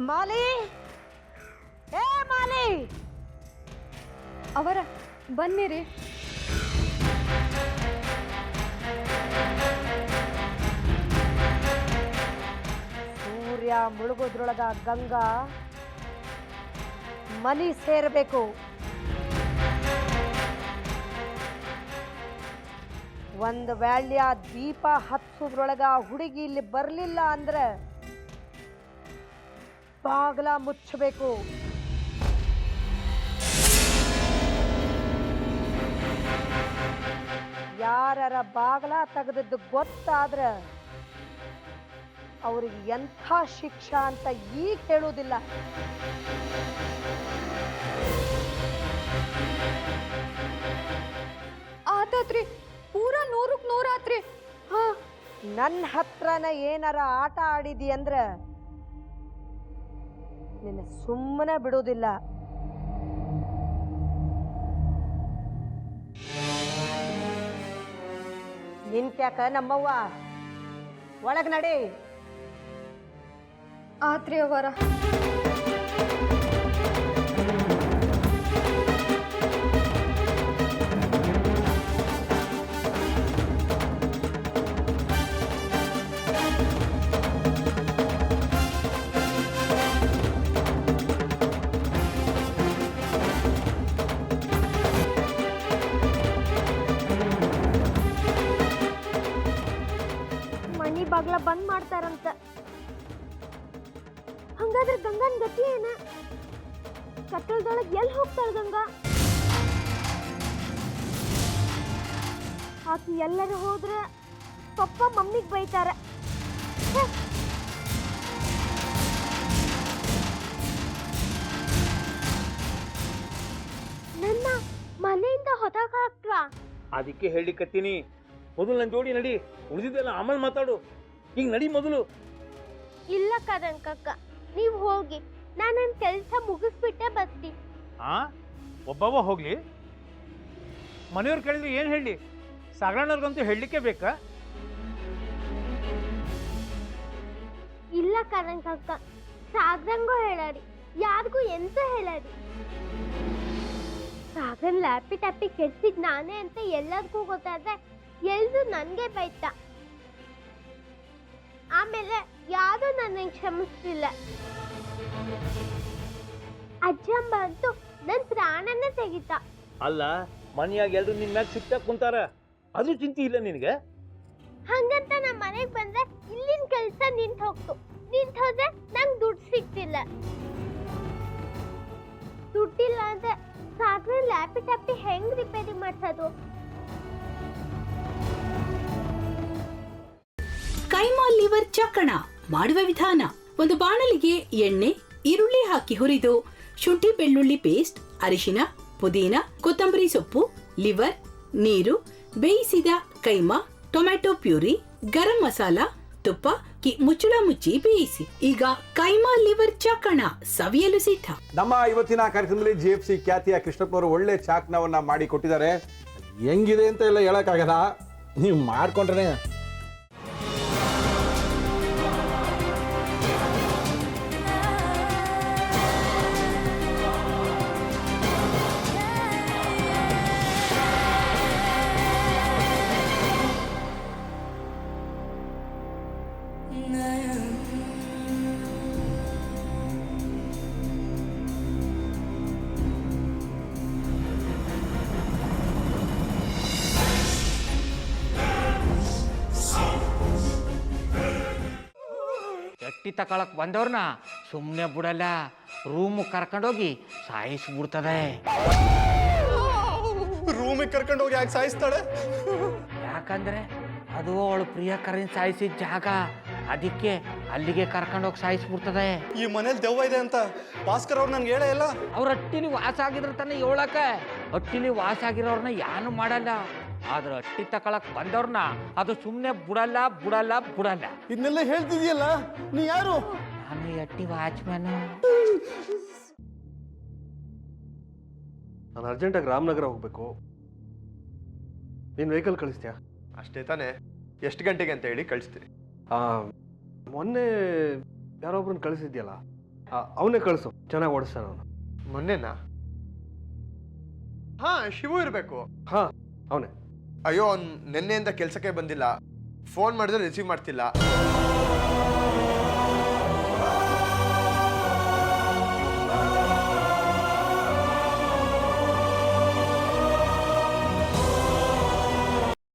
ಮಾಲಿ, ಏ ಮಾಲಿ, ಅವರ ಬನ್ನಿರಿ. ಸೂರ್ಯ ಮುಳುಗೋದ್ರೊಳಗ ಗಂಗಾ ಮನಿ ಸೇರಬೇಕು. ಒಂದು ವ್ಯಾಳ್ಯ ದೀಪ ಹಚ್ಚೋದ್ರೊಳಗ ಹುಡುಗಿ ಇಲ್ಲಿ ಬರಲಿಲ್ಲ ಅಂದ್ರೆ ಬಾಗ್ಲ ಮುಚ್ಚಬೇಕು. ಯಾರ ಬಾಗ್ಲ ತೆಗೆದದ್ದು ಗೊತ್ತಾದ್ರ ಅವ್ರಿಗೆ ಎಂಥ ಶಿಕ್ಷಾ ಅಂತ ಈಗ ಹೇಳುವುದಿಲ್ಲ. ಆತಾತ್ರಿ, ಪೂರಾ 100ಕ್ಕೆ 100 ಆತ್ರಿ. ಹಾ, ನನ್ನ ಹತ್ರನ ಏನಾರ ಆಟ ಆಡಿದಿ ಅಂದ್ರ ನಿನ್ನ ಸುಮ್ಮನೆ ಬಿಡುವುದಿಲ್ಲ. ನಿಂತ್ಯಾಕ ನಮ್ಮವ್ವ, ಒಳಗ್ ನಡಿ. ಆತ್ರಿ ಅವರ. ಮನಿ ಬಾಗ್ಲ ಬಂದ್ ಮಾಡ್ತಾರಂತ. ಹಂಗಾದ್ರೆ ಗಂಗನ್ ಗತಿ ಏನ? ಕಟ್ಟಲ್ದೊಳಗ್ ಎಲ್ಲಿ ಹೋಗ್ತಾಳ ಗಂಗಾ? ಆಕಿ ಎಲ್ಲರೂ ಹೋದ್ರ ಪಪ್ಪ ಮಮ್ಮಿಗ್ ಬೈತಾರ. ನನ್ನ ಮನೆಯಿಂದ ಹೊರಗ ಹಾಕ್ವಾ? ಅದಕ್ಕೆ ಹೇಳಿಕತ್ತೀನಿ, ಮೊದಲು ನನ್ನ ಜೋಡಿ ನಡಿ, ಉಳಿದಿದ್ದೆಲ್ಲ ಆಮೇಲೆ ಮಾತಾಡು. ಈಗ ನಡಿ ಮೊದಲು. ಇಲ್ಲ ಕಕ್ಕ, ನೀವ್ ಹೋಗಿ, ನಾನು ನನ್ನ ಕೆಲಸ ಮುಗಿಸ್ಬಿಟ್ಟೆ ಬರ್ತೀನಿ. ಒಬ್ಬವ ಹೋಗ್ಲಿ, ಮನೆಯವ್ರು ಕೇಳಿದ್ರೆ ಏನು ಹೇಳಿ? ಸಾಗರಣವ್ರಿಗಂತೂ ಹೇಳಲಿಕ್ಕೆ ಬೇಕಾ? ಇಲ್ಲ ಕಕ್ಕ, ಸಾಗ್ರಂಗೂ ಹೇಳಾರಿ, ಯಾರಿಗೂ ಎಂತ ಹೇಳಾರಿ. ಸಾಗರನ್ ಲ್ಯಾಪಿ ಟ್ಯಾಪಿ ಕೆಡ್ಸಿದ್ ನಾನೇ ಅಂತ ಎಲ್ಲರಿಗೂ ಗೊತ್ತಾದ್ರೆ ಎಲ್ರು ನನ್ಗೆ ಬೈತ. ಆಮೇಲೆ ಯಾರು ನನ್ನ ಕ್ಷಮಿಸ್ತಿಲ್ಲ. ಅಜ್ಜಂಬ ಅಂತೂ ನನ್ ಪ್ರಾಣನ ತೆಗಿತ. ಅಲ್ಲ, ಮನೆಯಾಗ ಎಲ್ರು ನಿನ್ ಮ್ಯಾಗ ಸಿಕ್ತಾ ಕುಂತಾರ, ಅದು ಚಿಂತೆ ಇಲ್ಲ ನಿನಗೆ? ಹಂಗಂತ ನಮ್ಮ ಮನೆಗ್ ಬಂದ್ರೆ ಇಲ್ಲಿನ ಕೆಲ್ಸ ನಿಂತ ಹೋಗ್ತು. ನಿಂತ ಹೋದ್ರೆ ನಂಗೆ ದುಡ್ಡು ಸಿಗ್ತಿಲ್ಲ. ದುಡ್ಡಿಲ್ಲ ಅಂದ್ರೆ ಸಾಗರ ಲ್ಯಾಪಿ ಟ್ಯಾಪಿ ಹೆಂಗ್ ರಿಪೇರಿ ಮಾಡ್ಸೋದು? ಕೈಮಾ ಲಿವರ್ ಚಕ್ಕಣ ಮಾಡುವ ವಿಧಾನ: ಒಂದು ಬಾಣಲಿಗೆ ಎಣ್ಣೆ, ಈರುಳ್ಳಿ ಹಾಕಿ ಹುರಿದು ಶುಂಠಿ ಬೆಳ್ಳುಳ್ಳಿ ಪೇಸ್ಟ್, ಅರಿಶಿನ, ಪುದೀನ, ಕೊತ್ತಂಬರಿ ಸೊಪ್ಪು, ಲಿವರ್, ನೀರು, ಬೇಯಿಸಿದ ಕೈಮಾ, ಟೊಮ್ಯಾಟೊ ಪ್ಯೂರಿ, ಗರಂ ಮಸಾಲ, ತುಪ್ಪ ಮುಚ್ಚಳ ಮುಚ್ಚಿ ಬೇಯಿಸಿ. ಈಗ ಕೈಮಾ ಲಿವರ್ ಚಾಕಣ ಸವಿಯಲು ಸಿದ್ಧ. ನಮ್ಮ ಇವತ್ತಿನ ಕಾರ್ಯಕ್ರಮದಲ್ಲಿ GFC ಖ್ಯಾತಿಯ ಕೃಷ್ಣಪ್ಪನವರು ಒಳ್ಳೆ ಚಾಕ್ನವನ್ನ ಮಾಡಿ ಕೊಟ್ಟಿದ್ದಾರೆ. ಹೆಂಗಿದೆ ಅಂತ ಎಲ್ಲ ಹೇಳಕ್ಕಾಗಲ್ಲ, ನೀವು ಮಾಡ್ಕೊಂಡ್ರೆ. ಎಟ್ಟಿ ತಕೊಳಕ್ ಬಂದವ್ರನ್ನ ಸುಮ್ಮನೆ ಬಿಡಲ್ಲ, ರೂಮ್ ಕರ್ಕೊಂಡೋಗಿ ಸಾಯಿಸ್ಬಿಡ್ತದೆ. ರೂಮಿಗೆ ಕರ್ಕೊಂಡೋಗಿ ಯಾಕೆ ಸಾಯಿಸ್ತಾಳೆ? ಯಾಕಂದ್ರೆ ಅದು ಅವಳು ಪ್ರಿಯಕರನ್ ಸಾಯಿಸಿದ ಜಾಗ, ಅದಕ್ಕೆ ಅಲ್ಲಿಗೆ ಕರ್ಕೊಂಡೋಗಿ ಸಾಯಿಸ್ಬಿಡ್ತದೆ. ಈ ಮನೇಲಿ ದೆವ್ವ ಇದೆ ಅಂತ ಭಾಸ್ಕರ್ ಅವ್ರು ನನ್ಗೆ ಹೇಳೇ ಇಲ್ಲ. ಅವ್ರ ಹಟ್ಟಿಲಿ ವಾಸ ಆಗಿದ್ರ ತಾನೆ ಹೇಳಕ. ಹಟ್ಟಿಲಿ ವಾಸ ಆಗಿರೋರ್ನ ಯಾನು ಮಾಡಲ್ಲ, ಆದ್ರೆ ಹಟ್ಟಿ ತಕೊಳಕ್ ಬಂದವ್ರನ್ನ ಅದು ಸುಮ್ಮನೆ ಬಿಡಲ್ಲ ಬಿಡಲ್ಲ ಬಿಡಲ್ಲ. ಇದನ್ನೆಲ್ಲ ಹೇಳ್ತಿದ್ಯಲ್ಲ, ನೀ ಯಾರು? ನಾನು ಹಟ್ಟಿ ವಾಚ್ಮ್ಯಾನ್. ನಾನು ಅರ್ಜೆಂಟಾಗಿ ರಾಮನಗರ ಹೋಗ್ಬೇಕು. ನೀನು ವೆಹಿಕಲ್ ಕಳಿಸ್ತೀಯಾ? ಅಷ್ಟೇ ತಾನೇ? ಎಷ್ಟು ಗಂಟೆಗೆ ಅಂತ ಹೇಳಿ ಕಳಿಸ್ತೀನಿ. ಮೊನ್ನೆ ಯಾರೊಬ್ರನ್ನ ಕಳಿಸಿದ್ಯಲ್ಲ, ಅವನೇ ಕಳಿಸು, ಚೆನ್ನಾಗಿ ಓಡಿಸ್ತಾನೆ ಅವನು. ಮೊನ್ನೆನಾ? ಹಾ, ಶಿವು ಇರಬೇಕು. ಹಾಂ, ಅವನೇ. ಅಯ್ಯೋ, ಅವ್ನು ನಿನ್ನೆಯಿಂದ ಕೆಲಸಕ್ಕೆ ಬಂದಿಲ್ಲ. ಫೋನ್ ಮಾಡಿದ್ರೆ ರಿಸೀವ್ ಮಾಡ್ತಿಲ್ಲ.